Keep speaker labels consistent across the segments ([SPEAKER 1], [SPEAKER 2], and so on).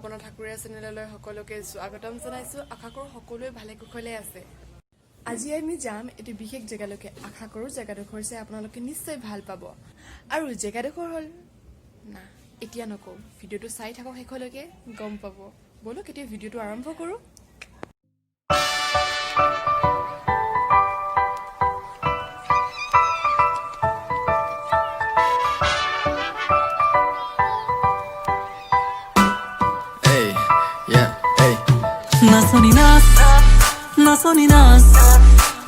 [SPEAKER 1] ভাৱনা ঠাকুৰীয়া চেনেললৈ সকলোকে স্বাগতম জনাইছো আশা কৰো সকলোৱে ভালে কুশলে আছে আজি আমি যাম এটি বিশেষ জেগালৈকে আশা কৰো জেগাডোখৰ যে আপোনালোকে নিশ্চয় ভাল পাব আৰু জেগাডোখৰ হল না এতিয়া নকও ভিডিওটো চাই থাকক শেষলৈকে গম পাব বলো কেতিয়া ভিডিওটো আৰম্ভ কৰো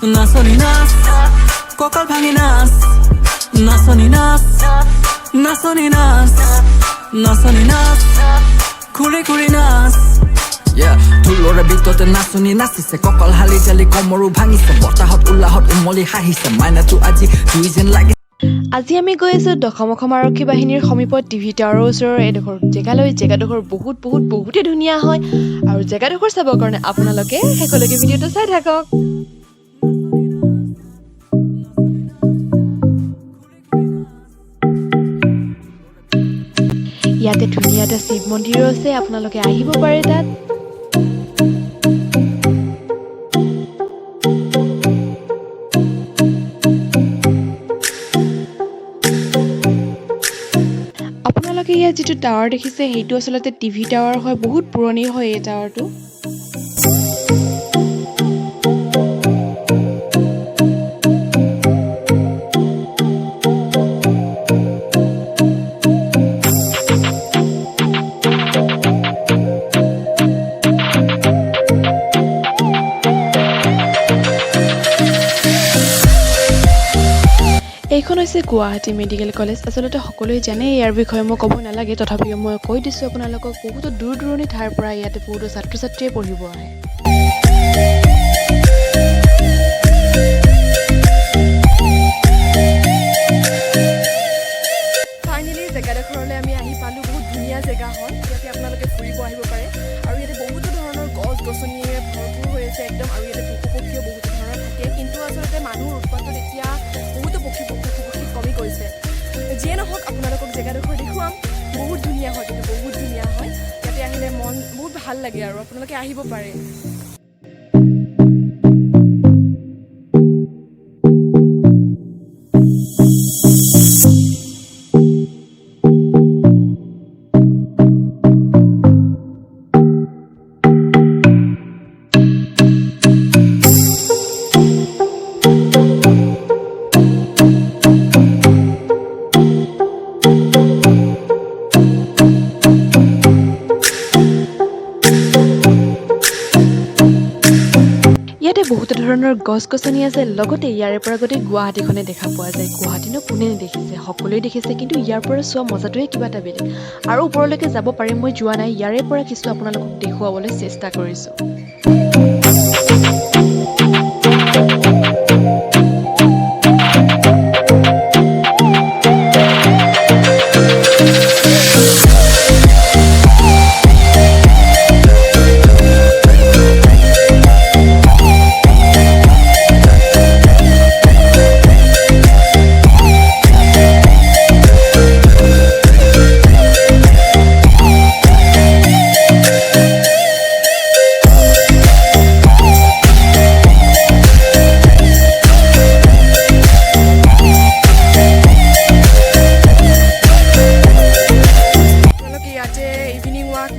[SPEAKER 2] Nasoninas, kokal bhanginas. Nasoninas, kuri nas. Yeah, tulore bitote nasoni nasise kokal hali jali komoru bhangise botahot ullahot umoli hahise maina tu aji duijen lagi
[SPEAKER 3] আজি আমি গৈ আছো দশমখম আৰক্ষী বাহিনীৰ সমীপত টিভি টাৱাৰৰ ওচৰৰ এডোখৰ জেগাডোখৰ বহুতে ধুনীয়া হয় আৰু জেগাডোখৰ চাবৰ কাৰণে আপোনালোকে শেষলৈকে ভিডিওটো চাই থাকক ইয়াতে ধুনীয়া এটা শিৱ মন্দিৰো আছে আপোনালোকে আহিব পাৰে তাত ইয়াত যেটো টাৱাৰ দেখিছে হেইটো আসলতে টিভি টাৱাৰ হয় বহুত পুৰণি হয় এই টাৱাৰটো এইখন হৈছে গুৱাহাটী মেডিকেল কলেজ আসলতে সকলোৱে জানে ইয়াৰ বিষয়ে মই ক'ব নালাগে তথাপিও মই কৈ দিছো আপোনালোকক বহুত দূৰ ঠাইৰ পৰা ইয়াতে বহুত ছাত্ৰ-ছাত্ৰীয়ে পঢ়িব আহে
[SPEAKER 1] ফাইনালি জেগাডোখৰলৈ আমি আহি পালো বহুত ধুনীয়া জেগা হয় ইয়াতে আপোনালোকে ফুৰিব আহিব পাৰে আৰু ইয়াতে বহুত ধৰণৰ গছ-গছনিৰে ভৰপূৰ হৈ আছে একদম আৰু ইয়াতে পশু-পক্ষীও বহুত ধৰণৰ থাকে কিন্তু আসলতে মানুহৰ উৎপাতত এতিয়া বহুত পক্ষী কমি গৈছে যিয়ে নহওক আপোনালোকক জেগাডোখৰ দেখুৱাম বহুত ধুনীয়া হয় কিন্তু বহুত ধুনীয়া হয় ইয়াতে আহিলে মন বহুত ভাল লাগে আৰু আপোনালোকে আহিব পাৰে
[SPEAKER 3] বহুত ধৰণৰ গছ-গছনি আছে লগতে ইয়াৰে পৰা গতে গুৱাহাটীখনে দেখা পোৱা যায় গুৱাহাটীনো কোনে দেখিছে সকলোৱে দেখিছে কিন্তু ইয়াৰ পৰা চোৱা মজাটোৱে কিবা এটা বেলেগ আৰু ওপৰলৈকে যাব পাৰিম মই যোৱা নাই ইয়াৰে পৰা কিছু আপোনালোকক দেখুৱাবলৈ চেষ্টা কৰিছো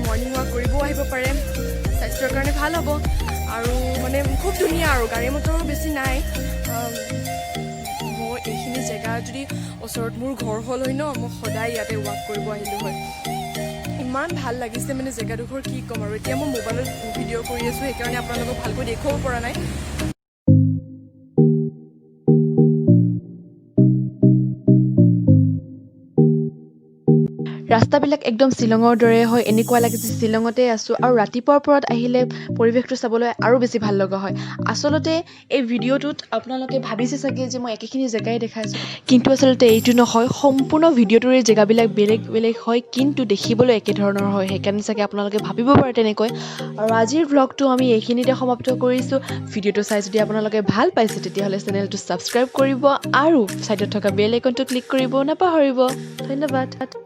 [SPEAKER 3] মৰ্নিং ৱাক কৰিব আহিব পাৰে স্বাস্থ্যৰ কাৰণে ভাল হ'ব আৰু মানে খুব ধুনীয়া আৰু গাড়ী মটৰো বেছি নাই মোৰ এইখিনি জেগা যদি ওচৰত মোৰ ঘৰ হ'ল হয় ন মই সদায় ইয়াতে ৱাক কৰিব আহিলোঁ হয় ইমান ভাল লাগিছে মানে জেগাডোখৰ কি ক'ম আৰু এতিয়া মই মোবাইলত ভিডিঅ' কৰি আছোঁ সেইকাৰণে আপোনালোকক ভালকৈ দেখুৱাব পৰা নাই ৰাস্তাবিলাক একদম শিলঙৰ দৰে হয় এনেকুৱা লাগে যে শিলঙতে আছো আৰু ৰাতিপুৱাৰ পৰত আহিলে পৰিৱেশটো চাবলৈ আৰু বেছি ভাল লগা হয় আসলতে এই ভিডিঅ'টোত আপোনালোকে ভাবিছে চাগে যে মই একেখিনি জেগাই দেখাইছো কিন্তু আসলতে এইটো নহয় সম্পূৰ্ণ ভিডিঅ'টোৰে জেগাবিলাক বেলেগ হয় কিন্তু দেখিবলৈ একে ধৰণৰ হয় সেইকাৰণে চাগে আপোনালোকে ভাবিব পাৰে তেনেকৈ আৰু আজিৰ ব্লগটো আমি এইখিনিতে সমাপ্ত কৰিছো ভিডিঅ'টো চাই যদি আপোনালোকে ভাল পাইছে তেতিয়াহ'লে চেনেলটো সাবস্ক্ৰাইব কৰিব আৰু সাইডত থকা বেল আইকনটো ক্লিক কৰিব নাপাহৰিব ধন্যবাদ